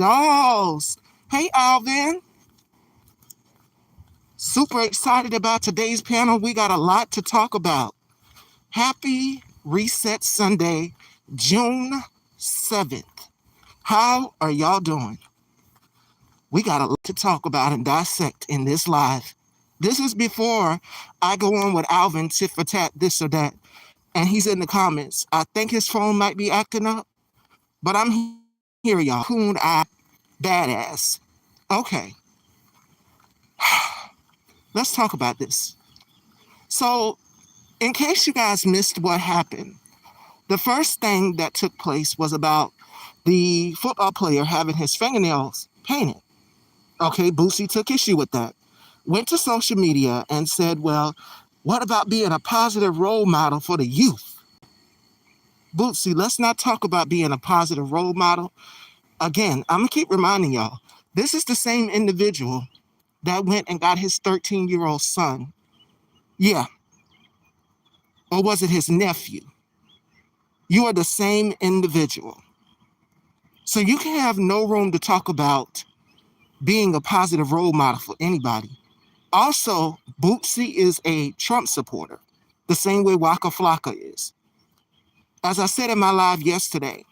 Dolls. Hey, Alvin. Super excited about today's panel. We got a lot to talk about. Happy Reset Sunday, June 7th. How are y'all doing? We got a lot to talk about and dissect in this live. This is before I go on with Alvin tit for tat, this or that. And he's in the comments. I think his phone might be acting up, but I'm here, y'all. Coon eye badass. Okay, let's talk about this. So, in case you guys missed what happened, the first thing that took place was about the football player having his fingernails painted. Okay, Boosie took issue with that. Went to social media and said, well, what about being a positive role model for the youth? Boosie, let's not talk about being a positive role model. Again, I'm going to keep reminding y'all, this is the same individual that went and got his 13-year-old son. Yeah. Or was it his nephew? You are the same individual. So you can have no room to talk about being a positive role model for anybody. Also, Boosie is a Trump supporter, the same way Waka Flocka is. As I said in my live yesterday,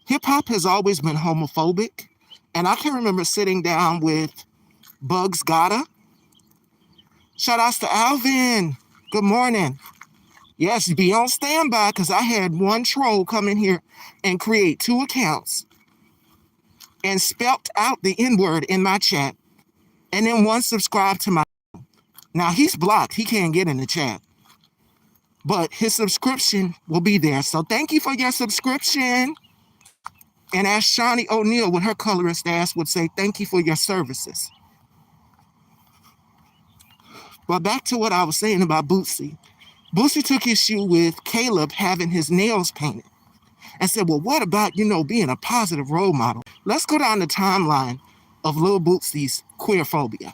hip-hop has always been homophobic, and I can remember sitting down with Bugs Gotta. Shout outs to Alvin. Good morning. Yes, be on standby because I had one troll come in here and create 2 accounts and spelt out the N-word in my chat, and then one subscribed to my. Now he's blocked. He can't get in the chat, but his subscription will be there. So thank you for your subscription. And as Shawnee O'Neal with her colorist ass would say, thank you for your services. But back to what I was saying about Boosie. Boosie took issue with Caleb having his nails painted and said, well, what about, being a positive role model? Let's go down the timeline of Lil Boosie's Queerphobia.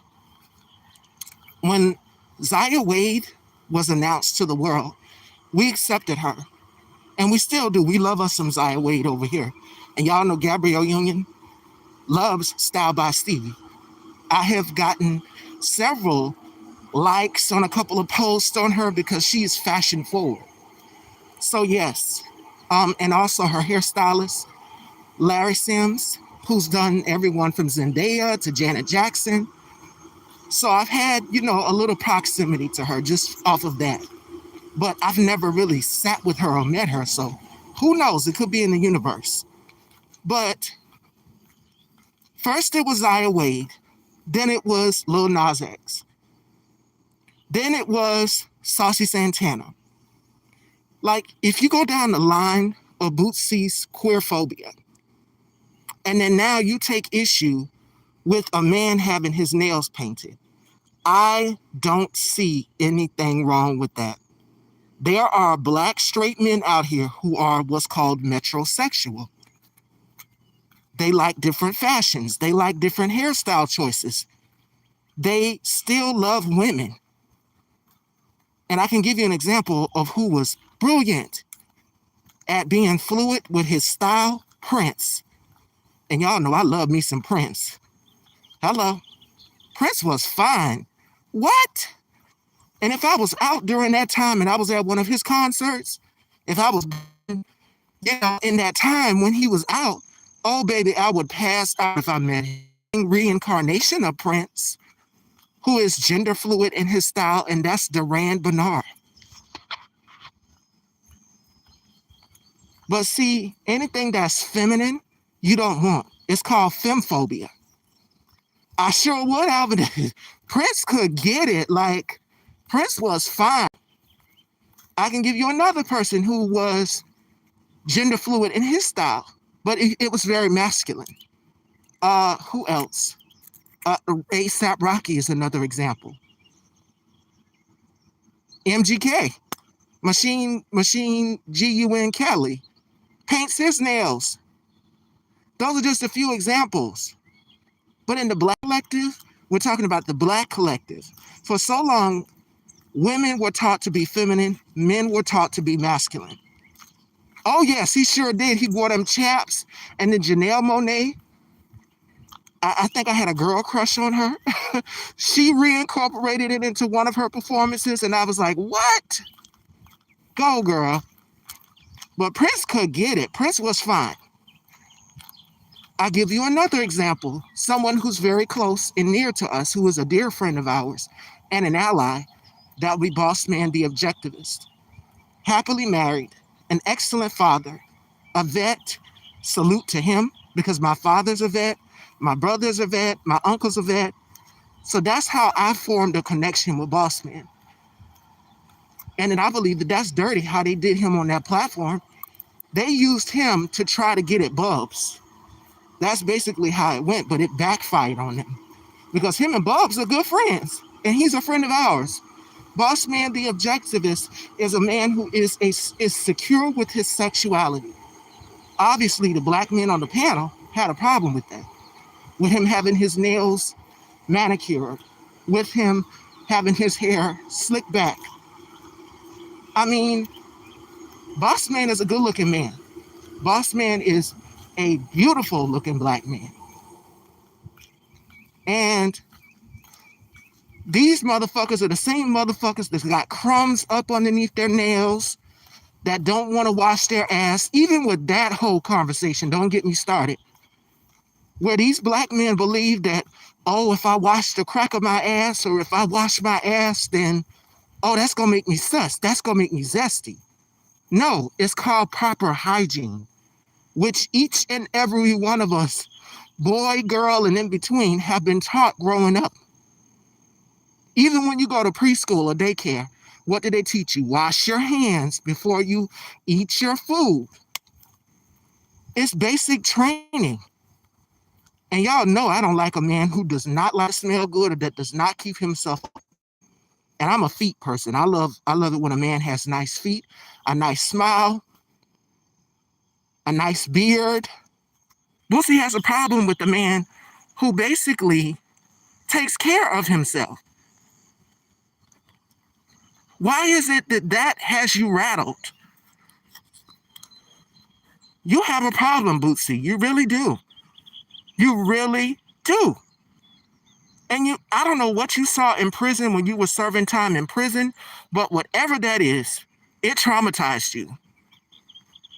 When Zaya Wade was announced to the world, we accepted her. And we still do. We love us some Zaya Wade over here. And y'all know Gabrielle Union loves Style by Stevie. I have gotten several likes on a couple of posts on her because she is fashion forward. So yes, and also her hairstylist, Larry Sims, who's done everyone from Zendaya to Janet Jackson. So I've had, a little proximity to her just off of that. But I've never really sat with her or met her, so who knows? It could be in the universe. But first it was Zaya Wade, then it was Lil Nas X, then it was Saucy Santana. Like, if you go down the line of Boosie's Queerphobia, and then now you take issue with a man having his nails painted, I don't see anything wrong with that. There are black straight men out here who are what's called metrosexual. They like different fashions. They like different hairstyle choices. They still love women. And I can give you an example of who was brilliant at being fluid with his style, Prince. And y'all know I love me some Prince. Hello. Prince was fine. What? And if I was out during that time and I was at one of his concerts, if I was, in that time when he was out, oh, baby, I would pass out if I met him. Reincarnation of Prince, who is gender fluid in his style, and that's Duran Bernard. But see, anything that's feminine, you don't want. It's called femphobia. I sure would, Alvin. Prince could get it. Like, Prince was fine. I can give you another person who was gender fluid in his style, but it was very masculine. Who else? A$AP Rocky is another example. MGK, Machine Gun Kelly, paints his nails. Those are just a few examples. But in the black collective, we're talking about the black collective. For so long, women were taught to be feminine, men were taught to be masculine. Oh yes, he sure did. He wore them chaps, and then Janelle Monáe I think I had a girl crush on her. She reincorporated it into one of her performances, and I was like, what? Go, girl. But Prince could get it. Prince was fine. I'll give you another example. Someone who's very close and near to us, who is a dear friend of ours and an ally, that would be Boss Man the Objectivist. Happily married, an excellent father, a vet. Salute to him, because my father's a vet, my brother's a vet, my uncle's a vet. So that's how I formed a connection with Boss Man. And then I believe that that's dirty how they did him on that platform. They used him to try to get at Bubs. That's basically how it went, but it backfired on them because him and Bubs are good friends, and he's a friend of ours. Boss Man the Objectivist is a man who is secure with his sexuality. Obviously, the black men on the panel had a problem with that, with him having his nails manicured, with him having his hair slicked back. I mean, Boss Man is a good-looking man. Boss Man is a beautiful-looking black man. And these motherfuckers are the same motherfuckers that got crumbs up underneath their nails, that don't want to wash their ass. Even with that whole conversation, don't get me started, where these black men believe that, oh, if I wash the crack of my ass or if I wash my ass, then, oh, that's going to make me sus. That's going to make me zesty. No, it's called proper hygiene, which each and every one of us, boy, girl, and in between, have been taught growing up. Even when you go to preschool or daycare, what do they teach you? Wash your hands before you eat your food. It's basic training. And y'all know I don't like a man who does not like to smell good or that does not keep himself. And I'm a feet person. I love it when a man has nice feet, a nice smile, a nice beard. Boosie has a problem with the man who basically takes care of himself. Why is it that that has you rattled? You have a problem, Boosie. You really do. You really do. And I don't know what you saw in prison when you were serving time in prison, but whatever that is, it traumatized you.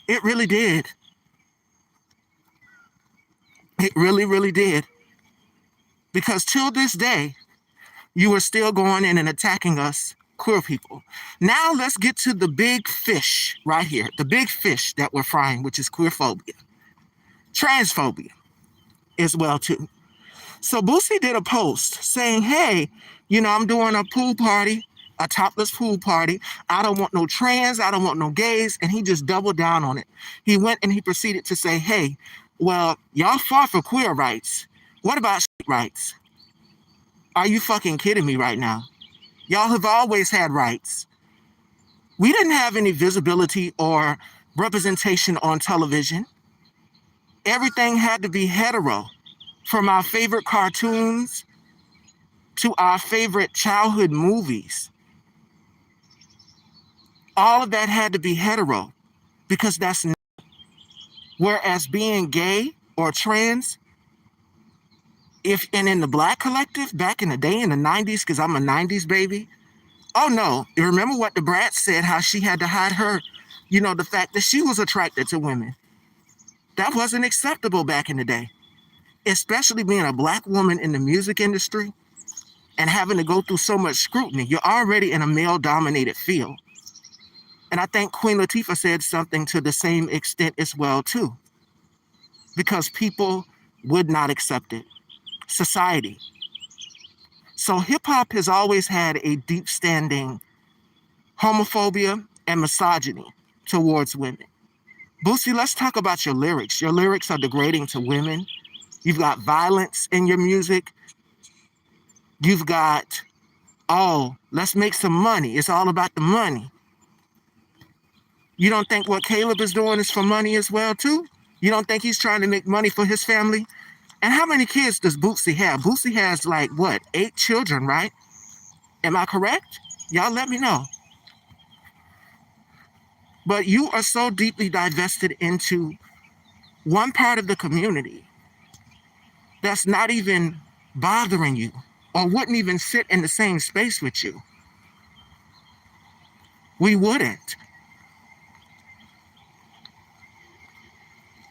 It really did. It really, really did. Because till this day, you are still going in and attacking us, queer people. Now let's get to the big fish right here. The big fish that we're frying, which is queerphobia. Transphobia as well, too. So Boosie did a post saying, hey, I'm doing a pool party, a topless pool party. I don't want no trans. I don't want no gays. And he just doubled down on it. He went and he proceeded to say, hey, well, y'all fought for queer rights. What about rights? Are you fucking kidding me right now? Y'all have always had rights. We didn't have any visibility or representation on television. Everything had to be hetero. From our favorite cartoons to our favorite childhood movies. All of that had to be hetero because that's not. Whereas being gay or trans, and in the black collective back in the day in the 90s, because I'm a 90s baby. Oh no, you remember what the Brat said, how she had to hide her, the fact that she was attracted to women. That wasn't acceptable back in the day. Especially being a black woman in the music industry and having to go through so much scrutiny. You're already in a male-dominated field. And I think Queen Latifah said something to the same extent as well, too. Because people would not accept it. Society. So hip-hop has always had a deep-standing homophobia and misogyny towards women. Boosie, let's talk about your lyrics. Your lyrics are degrading to women. You've got violence in your music. You've got, oh, let's make some money. It's all about the money. You don't think what Caleb is doing is for money as well, too? You don't think he's trying to make money for his family? And how many kids does Boosie have? Boosie has 8 children, right? Am I correct? Y'all let me know. But you are so deeply divested into one part of the community that's not even bothering you or wouldn't even sit in the same space with you. We wouldn't.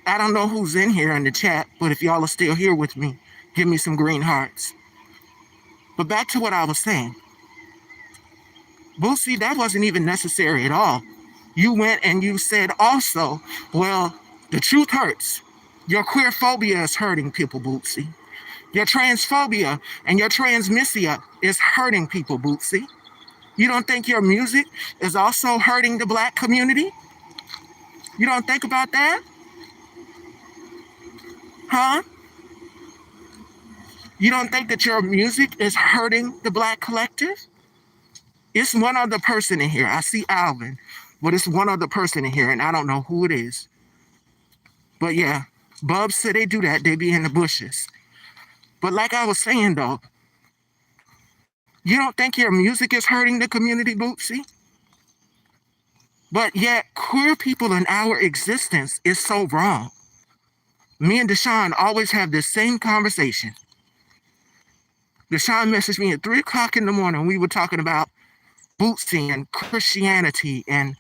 I don't know who's in here in the chat, but if y'all are still here with me, give me some green hearts. But back to what I was saying. Boosie, that wasn't even necessary at all. You went and you said also, well, the truth hurts. Your queerphobia is hurting people, Boosie. Your transphobia and your transmisia is hurting people, Bootsy. You don't think your music is also hurting the black community? You don't think about that? Huh? You don't think that your music is hurting the black collective? It's one other person in here. I see Alvin, but it's one other person in here, and I don't know who it is. But yeah, Bubs said they do that. They be in the bushes. But like I was saying, though, you don't think your music is hurting the community, Bootsy? But yet, queer people in our existence is so wrong. Me and Deshaun always have this same conversation. Deshaun messaged me at 3 o'clock in the morning. We were talking about Bootsy and Christianity and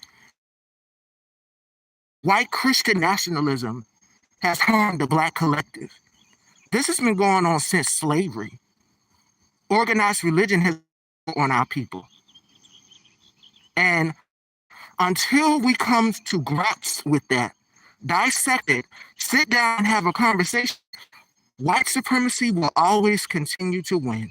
white Christian nationalism has harmed the black collective. This has been going on since slavery. Organized religion has on our people. And until we come to grips with that, dissect it, sit down and have a conversation, white supremacy will always continue to win.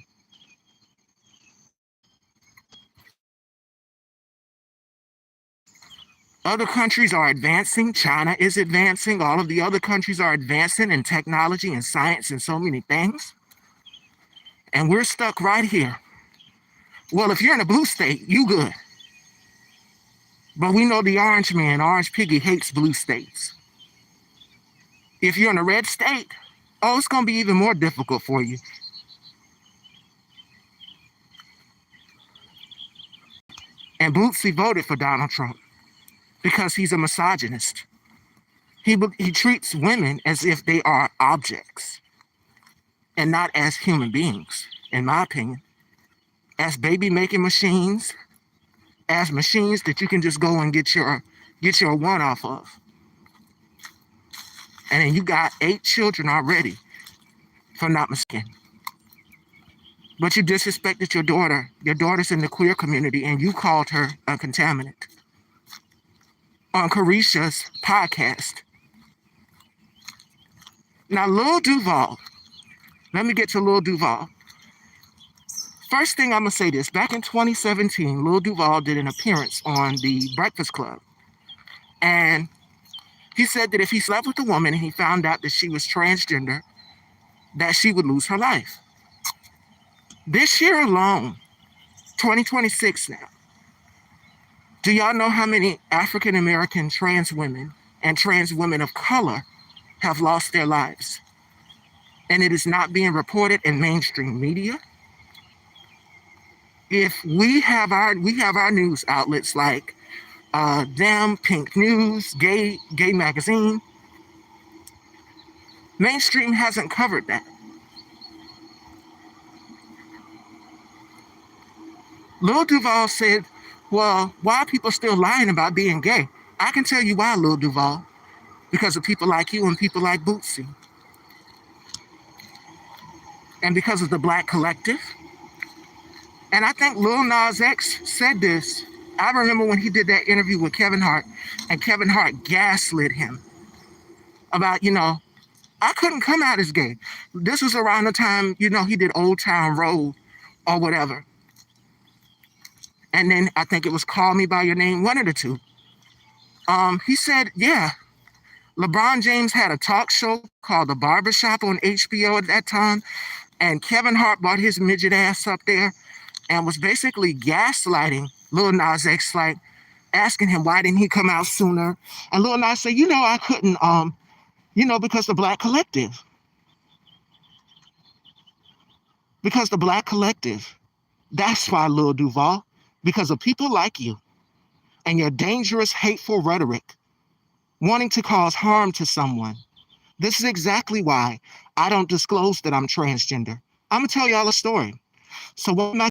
Other countries are advancing. China is advancing. All of the other countries are advancing in technology and science and so many things. And we're stuck right here. Well, if you're in a blue state, you good. But we know the orange man, Orange Piggy, hates blue states. If you're in a red state, oh, it's going to be even more difficult for you. And Bootsy voted for Donald Trump because he's a misogynist. He treats women as if they are objects and not as human beings, in my opinion. As baby making machines, as machines that you can just go and get your one off of. And then you got 8 children already, if I'm not mistaken. But you disrespected your daughter. Your daughter's in the queer community, and you called her a contaminant on Carisha's podcast. Now, Lil Duval, let me get to Lil Duval. First thing I'm going to say this. Back in 2017, Lil Duval did an appearance on The Breakfast Club. And he said that if he slept with a woman and he found out that she was transgender, that she would lose her life. This year alone, 2026 now, do y'all know how many African American trans women and trans women of color have lost their lives? And it is not being reported in mainstream media. If we have our news outlets like Them, Pink News, Gay Magazine, mainstream hasn't covered that. Lil Duval said, well, why are people still lying about being gay? I can tell you why, Lil Duval. Because of people like you and people like Bootsy. And because of the black collective. And I think Lil Nas X said this. I remember when he did that interview with Kevin Hart, and Kevin Hart gaslit him about, I couldn't come out as gay. This was around the time, he did Old Town Road or whatever. And then I think it was Call Me By Your Name, one of the two. He said, yeah, LeBron James had a talk show called The Barbershop on HBO at that time. And Kevin Hart brought his midget ass up there and was basically gaslighting Lil Nas X, like asking him why didn't he come out sooner. And Lil Nas said, I couldn't, because the black collective. Because the black collective. That's why, Lil Duval. Because of people like you and your dangerous, hateful rhetoric, wanting to cause harm to someone This is exactly why I don't disclose that I'm transgender. I'm gonna tell y'all a story. So one of my